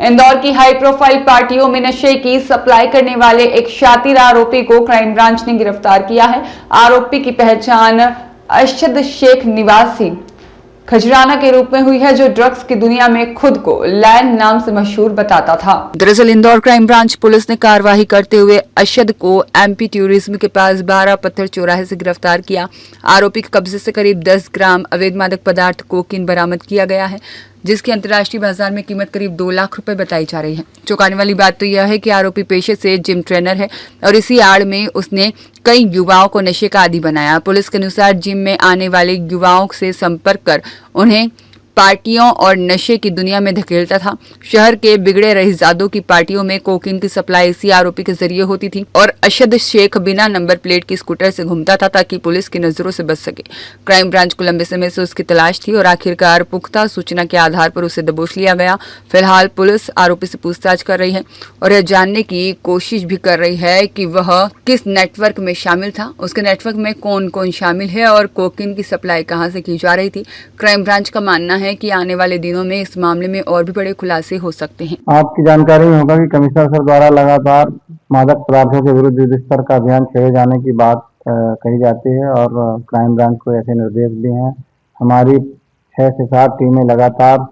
इंदौर की high profile पार्टियों में नशे की सप्लाई करने वाले एक शातिर आरोपी को क्राइम ब्रांच ने गिरफ्तार किया है। आरोपी की पहचान अरशद शेख निवासी खजराना के रूप में हुई है, जो ड्रग्स की दुनिया में खुद को लायन नाम से मशहूर बताता था। दरअसल इंदौर क्राइम ब्रांच पुलिस ने कार्रवाई करते हुए अरशद को एमपी टूरिज्म के पास 12 पत्थर चौराहे से गिरफ्तार किया। आरोपी के कब्जे से करीब 10 ग्राम अवैध मादक पदार्थ कोकीन बरामद किया गया है, जिसकी अंतर्राष्ट्रीय बाजार में कीमत करीब 2 लाख रुपए बताई जा रही है। चौंकाने वाली बात तो यह है कि आरोपी पेशे से जिम ट्रेनर है और इसी आड़ में उसने कई युवाओं को नशे का आदी बनाया। पुलिस के अनुसार जिम में आने वाले युवाओं से संपर्क कर उन्हें पार्टियों और नशे की दुनिया में धकेलता था। शहर के बिगड़े रईसजादों की पार्टियों में कोकीन की सप्लाई इसी आरोपी के जरिए होती थी और अरशद शेख बिना नंबर प्लेट की स्कूटर से घूमता था ताकि पुलिस की नजरों से बच सके। क्राइम ब्रांच को लंबे समय से उसकी तलाश थी और आखिरकार पुख्ता सूचना के आधार पर उसे दबोच लिया गया। फिलहाल पुलिस आरोपी से पूछताछ कर रही है और यह जानने की कोशिश भी कर रही है कि वह किस नेटवर्क में शामिल था, उसके नेटवर्क में कौन कौन शामिल है और कोकीन की सप्लाई कहां से की जा रही थी। क्राइम ब्रांच का मानना है कि आने वाले दिनों में इस मामले में और भी बड़े खुलासे हो सकते हैं। आपकी जानकारी में होगा कि कमिश्नर सर द्वारा लगातार मादक पदार्थों के विरुद्ध युद्ध स्तर का अभियान छेड़े जाने की बात कही जाती है और क्राइम ब्रांच को ऐसे निर्देश दिए हैं। हमारी 6 से 7 टीमें लगातार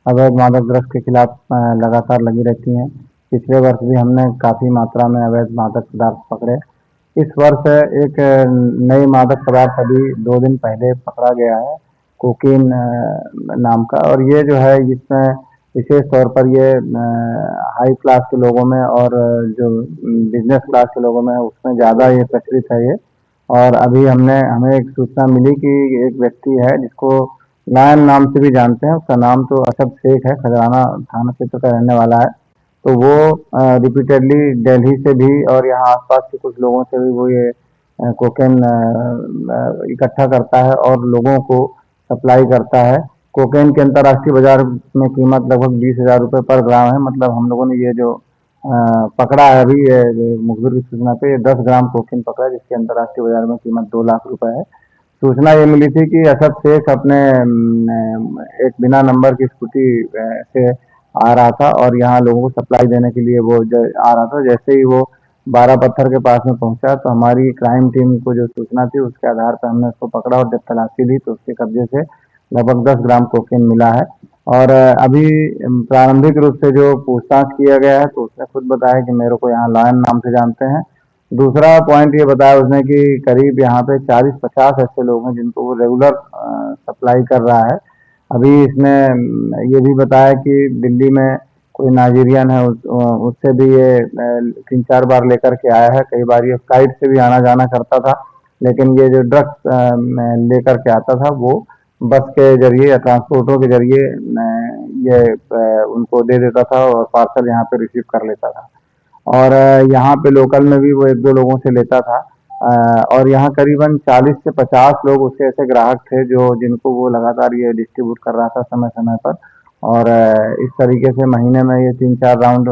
अवैध मादक द्रव्य के खिलाफ लगातार लगी रहती हैं। पिछले वर्ष भी हमने काफ़ी मात्रा में अवैध मादक पदार्थ पकड़े। इस वर्ष एक नई मादक पदार्थ अभी 2 दिन पहले पकड़ा गया है, कोकीन नाम का, और ये जो है इसमें विशेष तौर पर ये हाई क्लास के लोगों में और जो बिजनेस क्लास के लोगों में उसमें ज़्यादा ये प्रचलित है ये। और अभी हमें एक सूचना मिली कि एक व्यक्ति है जिसको लायन नाम से भी जानते हैं, उसका नाम तो अरशद शेख है, खजराना थाना क्षेत्र का रहने वाला है। तो वो रिपीटेडली दिल्ली से भी और यहाँ आसपास के कुछ लोगों से भी वो ये कोकेन इकट्ठा करता है और लोगों को सप्लाई करता है। कोकेन की अंतर्राष्ट्रीय बाजार में कीमत लगभग 20,000 रुपये पर ग्राम है। मतलब हम लोगों ने ये जो पकड़ा है अभी मुखबिर की सूचना पे, ये 10 ग्राम कोकेन पकड़ा है जिसकी अंतर्राष्ट्रीय बाजार में कीमत 2 लाख रुपए है। सूचना ये मिली थी कि अरशद शेख अपने एक बिना नंबर की स्कूटी से आ रहा था और यहाँ लोगों को सप्लाई देने के लिए वो आ रहा था। जैसे ही वो 12 पत्थर के पास में पहुंचा तो हमारी क्राइम टीम को जो सूचना थी उसके आधार पर हमने उसको पकड़ा और जब तलाशी ली तो उसके कब्जे से लगभग 10 ग्राम कोकेन मिला है। और अभी प्रारंभिक रूप से जो पूछताछ किया गया है तो उसने खुद बताया कि मेरे को यहाँ लायन नाम से जानते हैं। दूसरा पॉइंट ये बताया उसने कि करीब यहाँ पे 40-50 ऐसे लोग हैं जिनको वो रेगुलर सप्लाई कर रहा है। अभी इसने ये भी बताया कि दिल्ली में कोई नाइजीरियन है उससे भी ये 3-4 बार लेकर के आया है। कई बार ये फ्लाइट से भी आना जाना करता था, लेकिन ये जो ड्रग्स लेकर के आता था वो बस के जरिए या ट्रांसपोर्टरों के जरिए ये उनको दे देता था और पार्सल यहाँ पे रिसीव कर लेता था। और यहाँ पे लोकल में भी वो 1-2 लोगों से लेता था। और यहाँ करीबन 40 से 50 लोग उसके ऐसे ग्राहक थे जो जिनको वो लगातार ये डिस्ट्रीब्यूट कर रहा था समय समय पर। और इस तरीके से महीने में ये 3-4 राउंड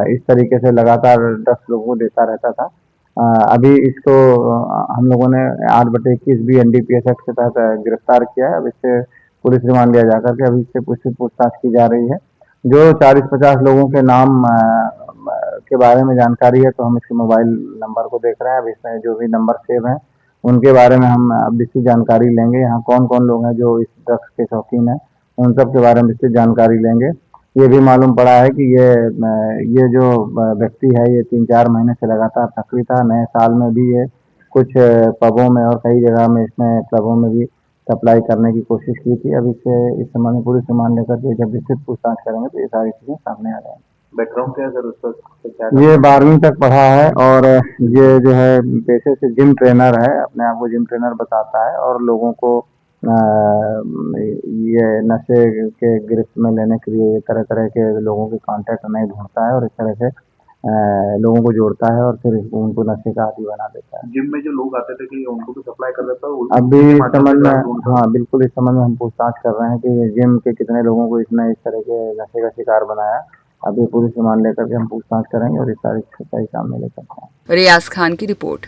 इस तरीके से लगातार 10 लोगों को देता रहता था। अभी इसको हम लोगों ने 8/21 भी NDPS एक्ट के तहत गिरफ्तार किया है। अब इससे पुलिस रिमांड लिया जाकर के अभी इससे पूछताछ की जा रही है। जो 40-50 लोगों के नाम के बारे में जानकारी है तो हम इसके मोबाइल नंबर को देख रहे हैं। अब इसमें जो भी नंबर सेव हैं उनके बारे में हम अब इसकी जानकारी लेंगे। यहाँ कौन कौन लोग हैं जो इस ड्रग्स के शौकीन हैं उन सब के बारे में इससे जानकारी लेंगे। ये भी मालूम पड़ा है कि ये जो व्यक्ति है ये 3-4 महीने से लगातार सक्रिय था। नए साल में भी ये कुछ पबों में और कई जगह में इसमें क्लबों में भी सप्लाई करने की कोशिश की थी। अब इससे इस संबंध में पुलिस रिमांड लेकर के जब विस्तृत पूछताछ करेंगे तो ये सारी चीजें सामने आ जाएंगी। बैकग्राउंड क्या है सर उसका? ये 12वीं तक पढ़ा है और ये जो है पेशे से जिम ट्रेनर है, अपने आप को जिम ट्रेनर बताता है और लोगों को ये नशे के गिरफ्त में लेने के लिए तरह तरह के लोगों के कांटेक्ट नहीं ढूंढता है और इस तरह से लोगों को जोड़ता है और फिर उनको नशे का आदी बना देता है। जिम में जो लोग आते थे कि उनको भी सप्लाई कर देता है? अभी इस संबंध में हाँ बिल्कुल इस संबंध में हम पूछताछ कर रहे हैं कि जिम के कितने लोगों को इसने इस तरह के नशे का शिकार बनाया। अभी पुलिस रिमांड लेकर के हम पूछताछ करेंगे और इस सारी सच्चाई सामने लेकर आएंगे। रियाज खान की रिपोर्ट।